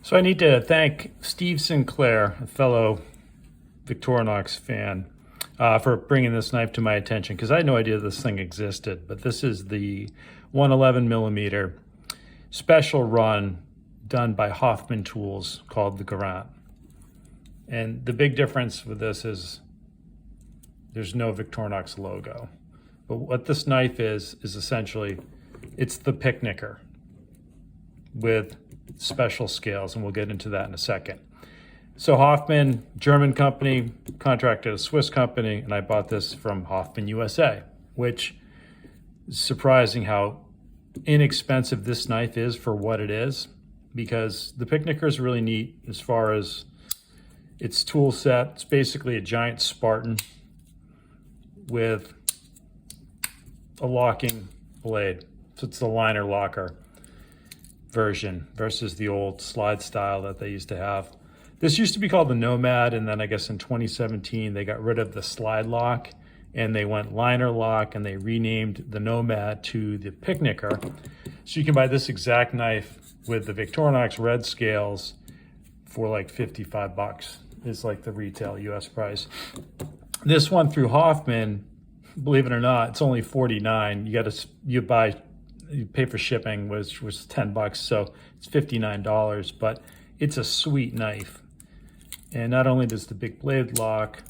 So I need to thank Steve Sinclair, a fellow Victorinox fan, for bringing this knife to my attention, because I had no idea this thing existed. But this is the 111 millimeter special run done by Hoffman Tools called the Garant. And the big difference with this is there's no Victorinox logo. But what this knife is essentially, it's the Picknicker with special scales, and we'll get into that in a second. So Hoffman, German company, contracted a Swiss company, and I bought this from Hoffman USA, which is surprising how inexpensive this knife is for what it is, because the Picknicker is really neat as far as its tool set. It's basically a giant Spartan with a locking blade. So it's the liner locker version versus the old slide style that they used to have. This used to be called the Nomad, and then I guess in 2017 they got rid of the slide lock and they went liner lock, and they renamed the Nomad to the Picknicker. So you can buy this exact knife with the Victorinox red scales for like 55 bucks. Is like the retail US price. This one through Hoffman, believe it or not, it's only 49. You pay for shipping, which was 10 bucks, so it's $59, but it's a sweet knife. And not only does the big blade lock,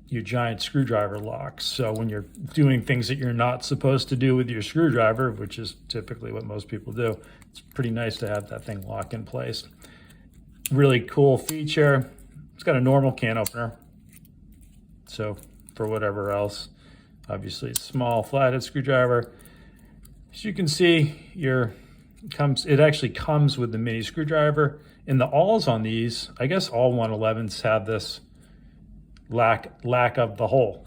your giant screwdriver locks. So when you're doing things that you're not supposed to do with your screwdriver, which is typically what most people do, it's pretty nice to have that thing lock in place. Really cool feature. It's got a normal can opener. So for whatever else, obviously a small flathead screwdriver. As you can see, it actually comes with the mini screwdriver. And the awls on these, I guess all 111s have this lack of the hole,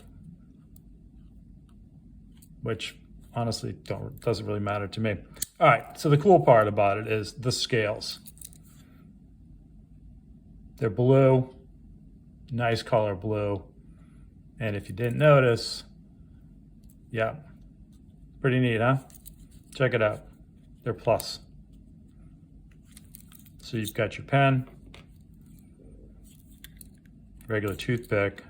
which honestly doesn't really matter to me. All right, so the cool part about it is the scales. They're blue, nice color blue. And if you didn't notice, yeah, pretty neat, huh? Check it out. They're plus. So you've got your pen, regular toothpick,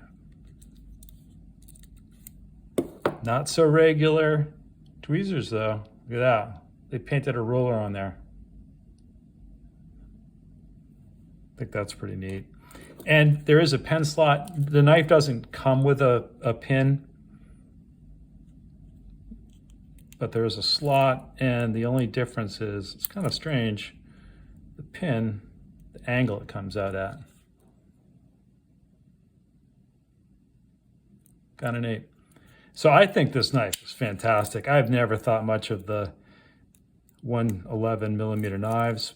not so regular tweezers though. Look at that. They painted a ruler on there. I think that's pretty neat. And there is a pen slot. The knife doesn't come with a pin, but there is a slot, and the only difference is, it's kind of strange, the pin, the angle it comes out at. Kind of neat. So I think this knife is fantastic. I've never thought much of the 111 millimeter knives.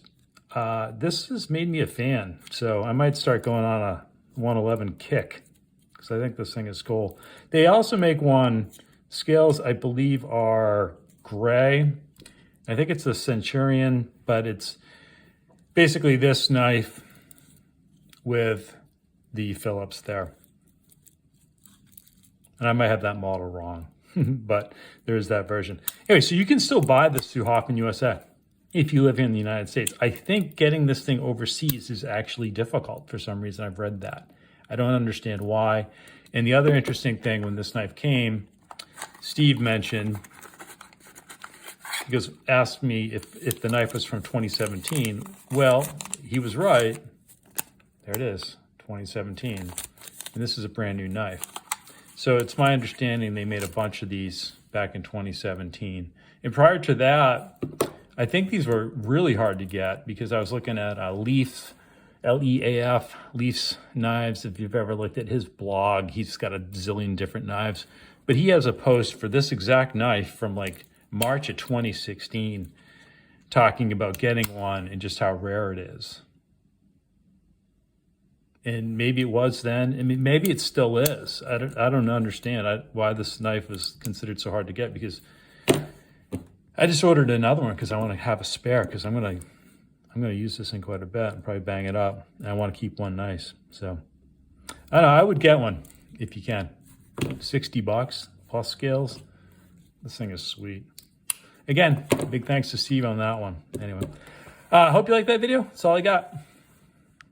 This has made me a fan, so I might start going on a 111 kick, because I think this thing is cool. They also make one, scales I believe are gray. I think it's the Centurion, but it's basically this knife with the Phillips there. And I might have that model wrong, but there's that version. Anyway, so you can still buy this through Hoffman USA if you live here in the United States. I think getting this thing overseas is actually difficult for some reason. I've read that. I don't understand why. And the other interesting thing, when this knife came, Steve mentioned, asked me if the knife was from 2017. Well, he was right. There it is, 2017. And this is a brand new knife. So it's my understanding they made a bunch of these back in 2017. And prior to that, I think these were really hard to get, because I was looking at Leaf, L-E-A-F, Leaf's knives. If you've ever looked at his blog, he's got a zillion different knives. But he has a post for this exact knife from like March of 2016 talking about getting one and just how rare it is. And maybe it was then. I mean, maybe it still is. I don't understand why this knife was considered so hard to get, because I just ordered another one because I want to have a spare, because I'm gonna use this thing quite a bit and probably bang it up, and I want to keep one nice. So I don't know, I would get one if you can. 60 bucks plus scales. This thing is sweet. Again, big thanks to Steve on that one. Anyway, Hope you like that video. That's all I got.